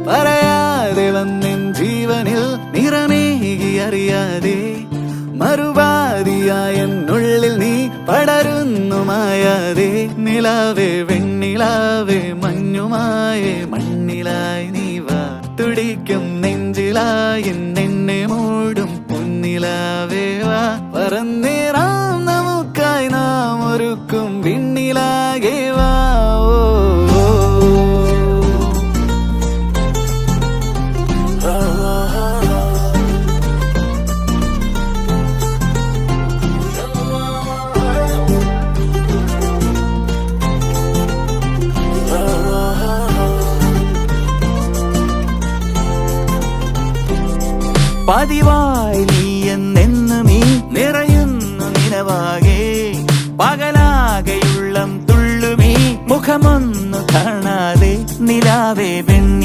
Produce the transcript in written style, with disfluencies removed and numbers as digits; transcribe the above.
പറയാതെ വന്നെൻ ജീവനിൽ നിറമേകി അറിയാതെ മറുപാതിയായ എന്നുള്ളിൽ നീ പടരുന്നു മായാതെ നിലാവേ വെണ്ണിലാവേ മഞ്ഞുമായേ മണ്ണിലായി നീ വാ തുടിക്കും നെഞ്ചിലായി എന്നെ മൂടും പൊന്നിലാവേ വാ പറന്നേറാം നമുക്കായി നാം ഒരുക്കും വിണ്ണിലാകെ വാ പതിവായി നീ എന്നെന്നും നീ നിറയുന്നു നിലവാകെ പകലാകെയുള്ളം തുള്ളുമീ മുഖമൊന്നു കാണാതെ നിലാവേ വെണ്ണി